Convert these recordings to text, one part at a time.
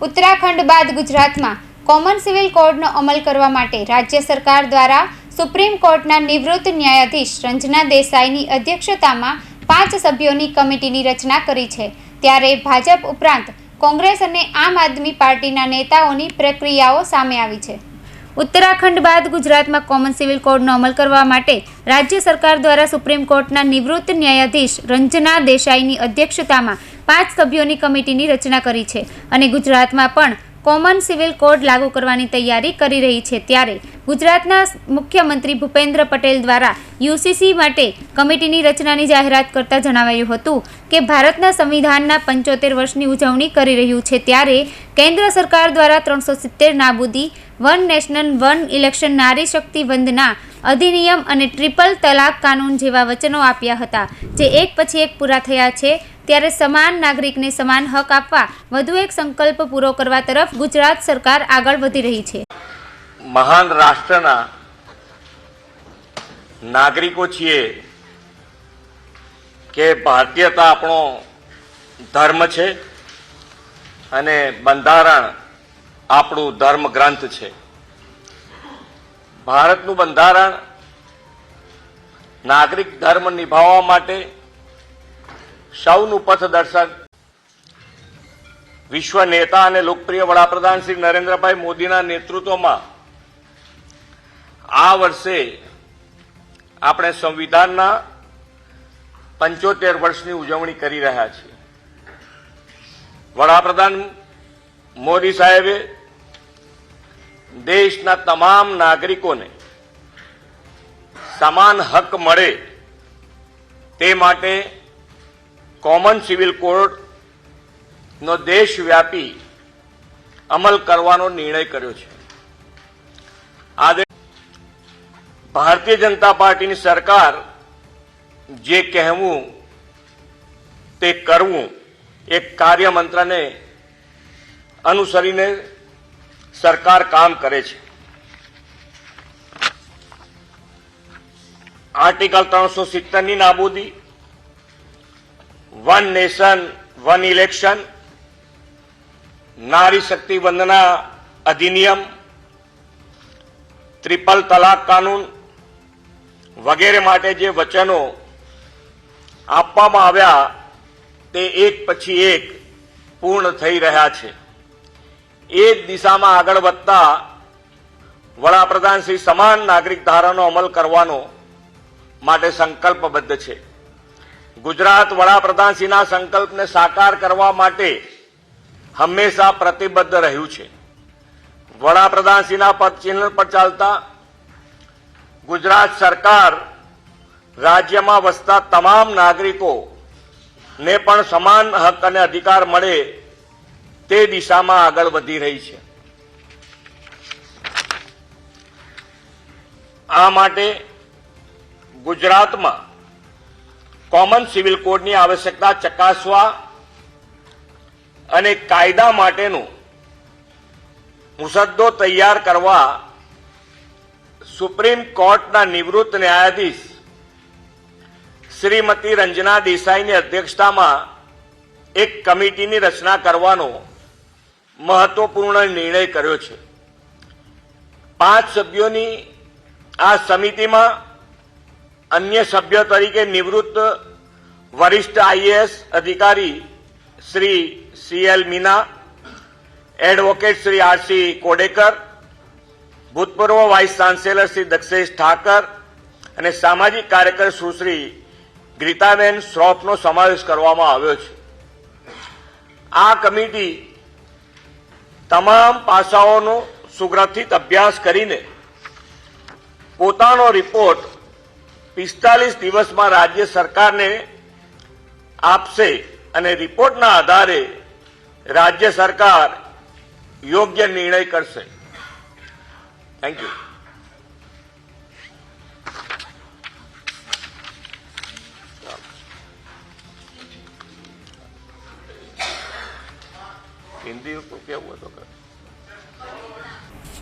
उत्तराखंड बाद गुजरात में common civil कोडનો अमल करवा माटे राज्य सरकार द्वारा सुप्रीम कोर्टना निवृत्त न्यायाधीश रंजना देसाईनी अध्यक्षतामां 5 सभ्योनी कमिटीनी रचना करी छे। त्यारे भाजप उपरांत कांग्रेस अने आम आदमी पार्टीना नेताओनी प्रक्रियाओ सामे आवी छे। उत्तराखंड बाद गुजरात में कॉमन सिविल कोडનો अमल करवा माटे राज्य सरकार द्वारा सुप्रीम कोर्टना निवृत्त न्यायाधीश रंजना देसाईनी अध्यक्षतामां 5 सभ्योनी कमिटीनी रचना करी छे अने गुजरातमां पण कॉमन सिविल कोड लागू करवानी तैयारी करी रही है। त्यारे गुजरातना मुख्यमंत्री भूपेन्द्र पटेल द्वारा यूसीसी माटे कमिटीनी रचनानी जाहेरात करता जणावायुं हतुं के भारतना संविधानना 75 वर्षनी उजवणी करी रह्युं छे। त्यारे केन्द्र सरकार द्वारा 370 नाबूदी, वन नेशनल वन इलेक्शन, नारी शक्ति वंदना अधिनियम अने ट्रिपल तलाक कानून जेवा वचनो आप्या हता, जे एक पछी एक पूरा थया छे। त्यारे समान नागरिकने समान हक आपवा वधु एक संकल्प पूरो करवा तरफ गुजरात सरकार आगळ वधी रही छे। महान राष्ट्रना नागरिको छीए के भारतीयता आपणो धर्म छे अने बंधारण आपणुं धर्म ग्रंथ छे। भारतनुं बंधारण नागरिक धर्म निभाववा माटे सौनु पथदर्शक विश्व नेता और लोकप्रिय वडाप्रधान श्री नरेन्द्रभाई मोदीना नेतृत्वमां आ वर्षे आपणे संविधानना 75 वर्षनी उजवणी करी रह्या छीए। वडाप्रधान मोदी साहेबे देशना तमाम नागरिकोने समान हक मळे ते माटे कॉमन सिविल कोड नो देशव्यापी अमल करवानो निर्णय कर्यो छे। आज भारतीय जनता पार्टी सरकार जे कहेवुं ते करवुं एक कार्यमंत्र ने अनुसरीने सरकार काम करे छे। आर्टिकल 370 नी नाबूदी, वन नेशन वन इलेक्शन, नारी शक्ति वंदना अधिनियम, ट्रिपल तलाक कानून वगैरह माटे जे वचनो आपवामां आव्या ते एक पछी एक पूर्ण थई रह्या छे। एक दिशामां आगळ वधता वडाप्रधान श्री समान नागरिक धारानो अमल करवानो माटे संकल्पबद्ध छे। गुजरात वडाप्रधान श्रीना संकल्प ने साकार करवा माटे हमेशा प्रतिबद्ध रह्यु छे। वडाप्रधान श्रीना पदचिन्ह पर चालता गुजरात सरकार राज्य में वसता तमाम नागरिकों ने पण समान हक अने अधिकार मळे ते दिशा में आगळ वधी रही है। आ माटे गुजरात में कॉमन सिविल कोड की आवश्यकता चकासवा अने कायदा माटेनो मुसद्दो तैयार करवा सुप्रीम कोर्टना निवृत्त न्यायाधीश श्रीमती रंजना देसाईनी अध्यक्षता में एक कमिटीनी रचना करवानो महत्वपूर्ण निर्णय कर्यो छे। 5 सभ्योनी आ समिति में अन्य सभ्य तरीके निवृत्त वरिष्ठ आईएएस अधिकारी Shri CL Meena, advocate Shri RC Kodekar, भूतपूर्व वाइस चांसेलर श्री दक्षेश ठाकर अने सामाजिक कार्यकर सुश्री गीताबेन श्रॉफनो समावेश करवामां आव्यो छे। आ कमिटी तमाम पासाओनो सुग्रथित अभ्यास करीने पोतानो रिपोर्ट 45 दिवस में राज्य सरकार ने आपसे अने रिपोर्टना आधारे राज्य सरकार योग्य निर्णय करशे। Thank you. हिंदी को क्या हुआ तो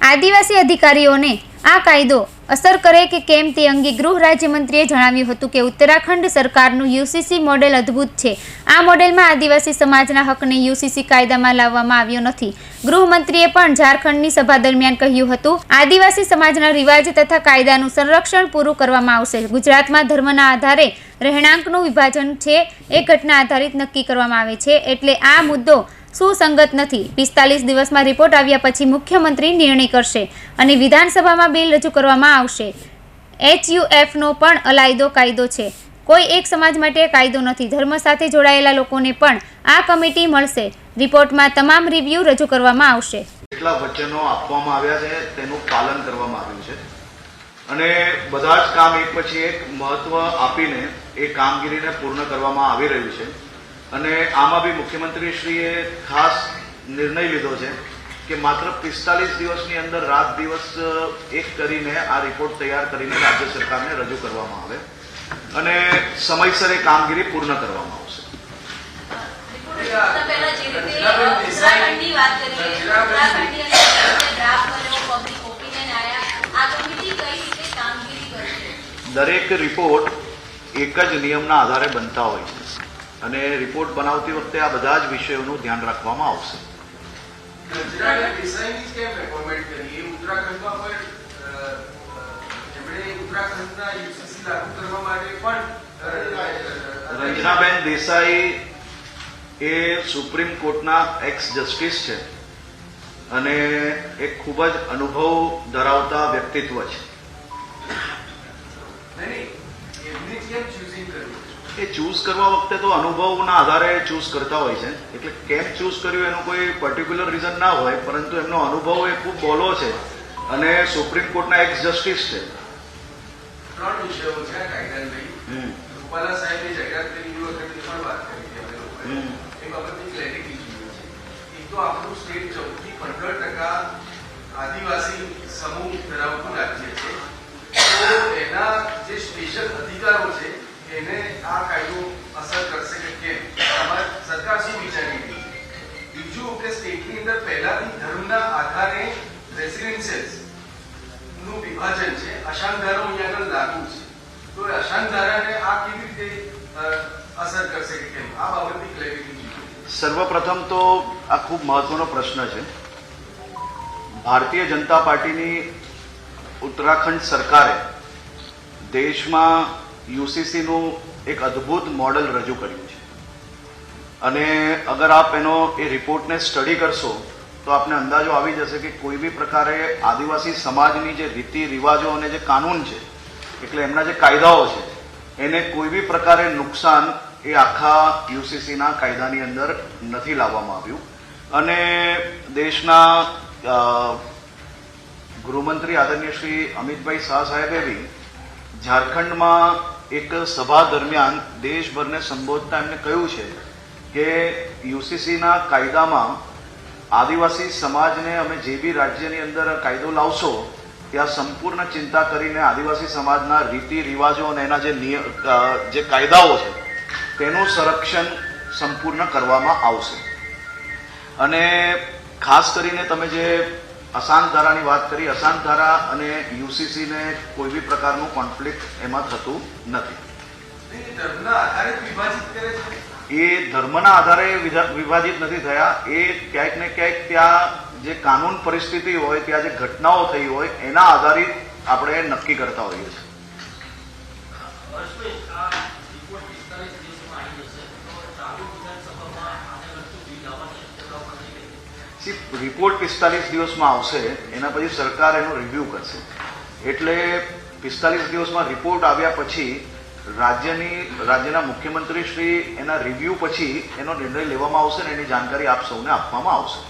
आदिवासी अधिकारीओने આ કાયદો અસર કરે કે કેમ તે અંગે ગૃહ રાજ્યમંત્રીએ જણાવ્યું હતું કે ઉત્તરાખંડ સરકારનું યુસીસી મોડેલ અદ્ભુત છે. આ મોડેલમાં આદિવાસી સમાજના હકને યુસીસી કાયદામાં લાવવામાં આવ્યો નથી. ગૃહમંત્રીએ પણ ઝારખંડની સભા દરમિયાન કહ્યું હતું, આદિવાસી સમાજના રિવાજ તથા કાયદાનું સંરક્ષણ પૂરું કરવામાં આવશે. ગુજરાતમાં ધર્મના આધારે રહેણાંકનું વિભાજન છે એ ઘટના આધારિત નક્કી કરવામાં આવે છે, એટલે આ મુદ્દો સુસંગત નથી. 45 દિવસમાં રિપોર્ટ આવ્યા પછી મુખ્યમંત્રી નિર્ણય કરશે અને વિધાનસભામાં બિલ રજૂ કરવામાં આવશે. HUFનો પણ અલાયદો કાયદો છે. કોઈ એક સમાજ માટે કાયદો નથી. ધર્મ સાથે જોડાયેલા લોકોને પણ આ કમિટી મળશે. રિપોર્ટમાં તમામ રિવ્યૂ રજૂ કરવામાં આવશે. કેટલા વચનો આપવામાં આવ્યા છે તેનું પાલન કરવામાં આવ્યું છે અને બધા જ કામ એક પછી એક મહત્વ આપીને એ કામગીરીને પૂર્ણ કરવામાં આવી રહ્યું છે. અને આમાં બી મુખ્યમંત્રીશ્રીએ ખાસ નિર્ણય લીધો છે કે માત્ર 45 દિવસની અંદર રાત દિવસ એક કરીને આ રિપોર્ટ તૈયાર કરીને રાજ્ય સરકારને રજૂ કરવામાં આવે અને સમયસર એ કામગીરી પૂર્ણ કરવામાં આવશે. દરેક રિપોર્ટ એક જ નિયમના આધારે બનતા હોય છે અને રિપોર્ટ બનાવતી વખતે આ બધા જ વિષયોનું ધ્યાન રાખવામાં આવશે. રંજનાબેન દેસાઈ એ સુપ્રીમ કોર્ટના એક્સ જસ્ટિસ છે અને એક ખૂબ જ અનુભવ ધરાવતા વ્યક્તિત્વ છે. એ ચૂઝ કરવા વખતે તો અનુભવના આધારે ચૂઝ કરતા હોય છે, એટલે કેમ ચૂઝ કર્યું એનું કોઈ પર્ટિક્યુલર રીઝન ના હોય, પરંતુ એમનો અનુભવ એ ખૂબ બોલો છે અને સુપ્રીમ કોર્ટના એક્સ જસ્ટિસ છે. 3 વિષયો છે કાયદાને લઈ. રૂપાલા સાહેબે જાહેરાત કરી વખતે પણ વાત કરી છે અમે લોકોએ. એ બાબતની ક્લેરિટી જોઈએ છે. એક તો આપણું સ્ટેટ 14% આદિવાસી સમૂહ ધરાવતું રાજ્ય છે, તો એના જે સ્પેશિયલ અધિકારો છે એને આ કાયદો અસર કરશે કે કેમ, સરકાર શું વિચારી રહી છે. બીજું કે સ્ટેટની અંદર પહેલાથી ધર્મના આધારે રેસિડેન્સિયલ્સ નું વિભાજન છે, અશાંતધારો અહીંયા આગળ લાગુ છે, તો અશાંતધારાને આ કેવી રીતે અસર કરશે કે કેમ, આ બાબતની ક્લેરિટી જોઈએ. સર્વપ્રથમ તો આ ખૂબ મહત્વનો પ્રશ્ન છે. ભારતીય જનતા પાર્ટીની ઉત્તરાખંડ સરકારે દેશમાં યુસીસીનું એક અદ્ભુત મોડલ રજૂ કર્યું છે અને અગર આપ એનો એ રિપોર્ટને સ્ટડી કરશો તો આપને અંદાજો આવી જશે કે કોઈ બી પ્રકારે આદિવાસી સમાજની જે રીતિ રિવાજો અને જે કાનૂન છે, એટલે એમના જે કાયદાઓ છે, એને કોઈ બી પ્રકારે નુકસાન એ આખા યુસીસીના કાયદાની અંદર નથી લાવવામાં આવ્યું. અને દેશના ગૃહમંત્રી આદરણીય શ્રી અમિતભાઈ શાહ સાહેબે બી ઝારખંડમાં એક સભા દરમિયાન દેશભરને સંબોધતા એમને કહ્યું છે કે યુસીસીના કાયદામાં આદિવાસી સમાજને અમે જે બી રાજ્યની અંદર કાયદો લાવશો ત્યાં સંપૂર્ણ ચિંતા કરીને આદિવાસી સમાજના રીતિ રિવાજો અને એના જે કાયદાઓ છે તેનું સંરક્ષણ સંપૂર્ણ કરવામાં આવશે. અને ખાસ કરીને તમે જે અશાંત ધારાની વાત કરી, અશાંત ધારા અને યુસીસીને કોઈ બી પ્રકારનું કોન્ફ્લિક્ટ એમાં થતું નથી. એ ધર્મના આધારે વિભાજિત નથી થયા. એ ક્યાંક ને ક્યાંક ત્યાં જે કાનૂન પરિસ્થિતિ હોય, ત્યાં જે ઘટનાઓ થઈ હોય એના આધારિત આપણે નક્કી કરતા હોઈએ છીએ. રિપોર્ટ 45 દિવસમાં આવશે, એના પછી સરકાર એનો રિવ્યૂ કરશે. એટલે 45 દિવસમાં રિપોર્ટ આવ્યા પછી રાજ્યના મુખ્યમંત્રી શ્રી એના રિવ્યૂ પછી એનો નિર્ણય લેવામાં આવશે અને એની જાણકારી આપ સૌને આપવામાં આવશે.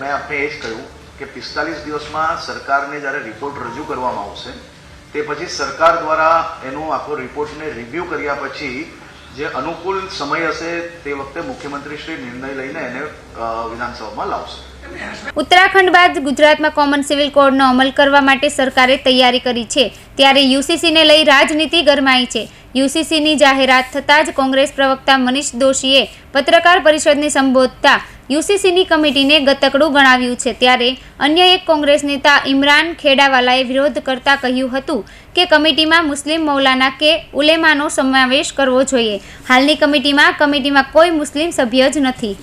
મેં આપને એ જ કહ્યું કે 45 દિવસમાં સરકારને જ્યારે રિપોર્ટ રજૂ કરવામાં આવશે તે પછી સરકાર દ્વારા એનો આખો રિપોર્ટને રિવ્યૂ કર્યા પછી જે અનુકૂળ સમય હશે તે વખતે મુખ્યમંત્રી શ્રી નિર્ણય લઈને એને વિધાનસભામાં લાવશે. ઉત્તરાખંડ બાદ ગુજરાતમાં કોમન સિવિલ કોડનો અમલ કરવા માટે સરકારે તૈયારી કરી છે, ત્યારે યુસીસીને લઈ રાજનીતિ ગરમાઈ છે. યુસીસીની જાહેરાત થતાં જ કોંગ્રેસ પ્રવક્તા મનીષ દોશીએ પત્રકાર પરિષદને સંબોધતા યુસીસીની કમિટીને ગતકડું ગણાવ્યું છે. ત્યારે અન્ય એક કોંગ્રેસ નેતા ઇમરાન ખેડાવાલાએ વિરોધ કરતા કહ્યું હતું કે કમિટીમાં મુસ્લિમ મૌલાના કે ઉલેમાનો સમાવેશ કરવો જોઈએ. હાલની કમિટીમાં કોઈ મુસ્લિમ સભ્ય જ નથી.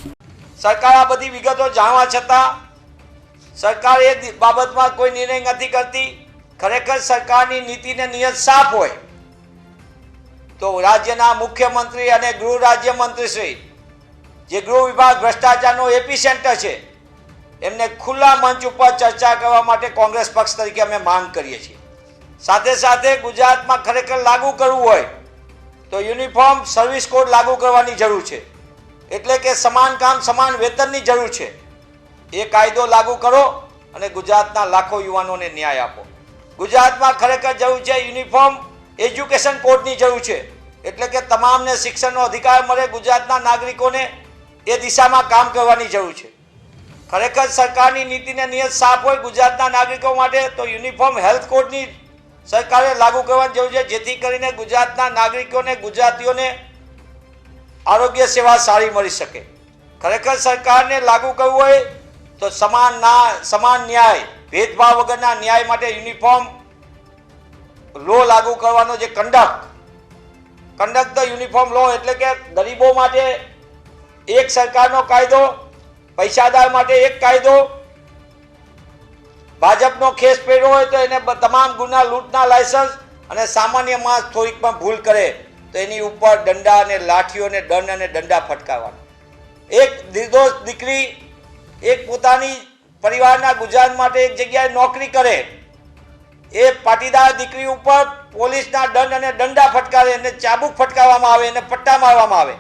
સરકાર આ બધી વિગતો જાણવા છતાં સરકાર એ બાબતમાં કોઈ નિર્ણય નથી કરતી. ખરેખર સરકારની નીતિ ને નિયત સાફ હોય તો રાજ્યના મુખ્યમંત્રી અને ગૃહ રાજ્યમંત્રી શ્રી, જે ગૃહ વિભાગ ભ્રષ્ટાચારનો એપિસેન્ટર છે, એમને ખુલ્લા મંચ ઉપર ચર્ચા કરવા માટે કોંગ્રેસ પક્ષ તરીકે અમે માંગ કરીએ છીએ. સાથે સાથે ગુજરાતમાં ખરેખર લાગુ કરવું હોય તો યુનિફોર્મ સર્વિસ કોડ લાગુ કરવાની જરૂર છે. એટલે કે સમાન કામ સમાન વેતનની જરૂર છે. એ કાયદો લાગુ કરો અને ગુજરાતના લાખો યુવાનોને ન્યાય આપો. ગુજરાતમાં ખરેખર જરૂર છે યુનિફોર્મ એજ્યુકેશન કોડની જરૂર છે. એટલે કે તમામને શિક્ષણનો અધિકાર મળે, ગુજરાતના નાગરિકોને એ દિશામાં કામ કરવાની જરૂર છે. ખરેખર સરકારની નીતિને નિયત સાફ હોય ગુજરાતના નાગરિકો માટે તો યુનિફોર્મ હેલ્થ કોડની સરકારે લાગુ કરવાની જરૂર છે, જેથી કરીને ગુજરાતના નાગરિકોને, ગુજરાતીઓને આરોગ્ય સેવા સારી મળી શકે. ખરેખર સરકારને લાગુ કરવું હોય તો સમાન ન્યાય, ભેદભાવ વગરના ન્યાય માટે યુનિફોર્મ લો લાગુ કરવાનો જે કંડક્ટ ધ યુનિફોર્મ લો, એટલે કે ગરીબો માટે એક સરકારનો કાયદો, પૈસાદાર માટે એક કાયદો. ભાજપનો ખેસ પહેર્યો હોય તો એને તમામ ગુના, લૂંટના લાયસન્સ, અને સામાન્ય માણસ થોડીક પણ ભૂલ કરે તો એની ઉપર દંડા અને લાઠીઓ અને દંડ અને દંડા ફટકારવાના. એક નિર્દોષ દીકરી એક પોતાની પરિવારના ગુજરાત માટે એક જગ્યાએ નોકરી કરે, એ પાટીદાર દીકરી ઉપર પોલીસના દંડ અને દંડા ફટકારે, એને ચાબુક ફટકારવામાં આવે, એને પટ્ટા મારવામાં આવે.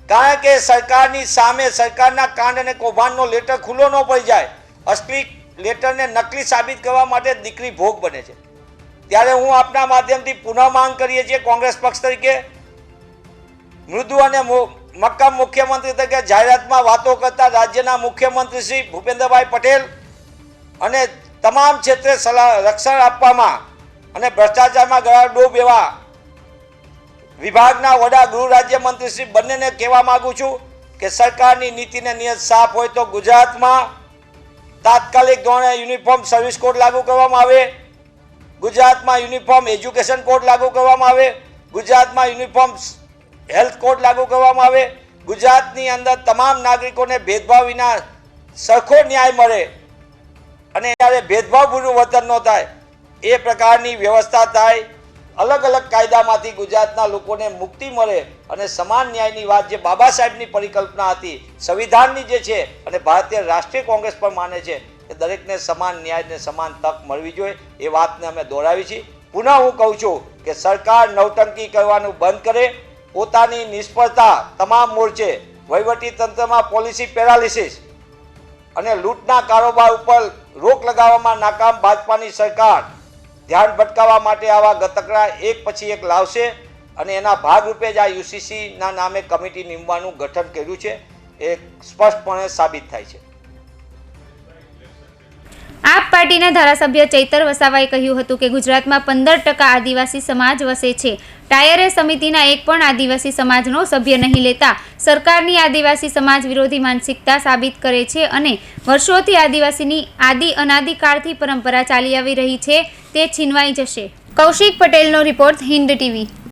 કારણ કે સરકારની સામે સરકારના કાંડ અને કૌભાંડનો લેટર ખુલ્લો ન પડી જાય. અસલી લેટરને નકલી સાબિત કરવા માટે દીકરી ભોગ બને છે. ત્યારે હું આપના માધ્યમથી પુનઃ માંગ કરીએ છીએ કોંગ્રેસ પક્ષ તરીકે, મૃદુ અને મક્કમ મુખ્યમંત્રી તરીકે જાહેરાતમાં વાતો કરતા રાજ્યના મુખ્યમંત્રી શ્રી ભૂપેન્દ્રભાઈ પટેલ અને તમામ ક્ષેત્રે રક્ષણ આપવામાં અને ભ્રષ્ટાચારમાં ગળા ડૂબ એવા વિભાગના વડા ગૃહ રાજ્યમંત્રી શ્રી બંનેને કહેવા માંગુ છું કે સરકારની નીતિને નિયત સાફ હોય તો ગુજરાતમાં તાત્કાલિક ધોરણે યુનિફોર્મ સર્વિસ કોડ લાગુ કરવામાં આવે, ગુજરાતમાં યુનિફોર્મ એજ્યુકેશન કોડ લાગુ કરવામાં આવે, ગુજરાતમાં યુનિફોર્મ હેલ્થ કોડ લાગુ કરવામાં આવે, ગુજરાતની અંદર તમામ નાગરિકોને ભેદભાવ વિના સરખો ન્યાય મળે અને ત્યારે ભેદભાવપૂર્ણ વર્તન ન થાય એ પ્રકારની વ્યવસ્થા થાય. અલગ અલગ કાયદામાંથી ગુજરાતના લોકોને મુક્તિ મળે અને સમાન ન્યાયની વાત જે બાબા સાહેબની પરિકલ્પના હતી, સંવિધાનની જે છે અને ભારતીય રાષ્ટ્રીય કોંગ્રેસ પણ માને છે કે દરેકને સમાન ન્યાય ને સમાન તક મળવી જોઈએ, એ વાતને અમે દોહરાવી છીએ. પુનઃ હું કહું છું કે સરકાર નવટંકી કરવાનું બંધ કરે, પોતાની નિષ્ફળતા તમામ મોરચે, વહીવટી તંત્રમાં પોલિસી પેરાલિસિસ અને લૂંટના કારોબાર ઉપર રોક લગાવવામાં નાકામ ભાજપાની સરકાર ધ્યાન ભટકાવવા માટે આવા ગતકડા એક પછી એક લાવશે અને એના ભાગરૂપે જ આ યુસીસીના નામે કમિટી નિમવાનું ગઠન કર્યું છે એ સ્પષ્ટપણે સાબિત થાય છે. આપ પાર્ટીના ધારાસભ્ય ચૈતર વસાવાએ કહ્યું હતું કે ગુજરાતમાં 15% આદિવાસી સમાજ વસે છે. ટાયરે સમિતિના એક પણ આદિવાસી સમાજનો સભ્ય નહીં લેતા સરકારની આદિવાસી સમાજ વિરોધી માનસિકતા સાબિત કરે છે અને વર્ષોથી આદિવાસીની અનાદિકાળથી પરંપરા ચાલી આવી રહી છે તે છીનવાઈ જશે. કૌશિક પટેલનો રિપોર્ટ, હિન્દ ટીવી.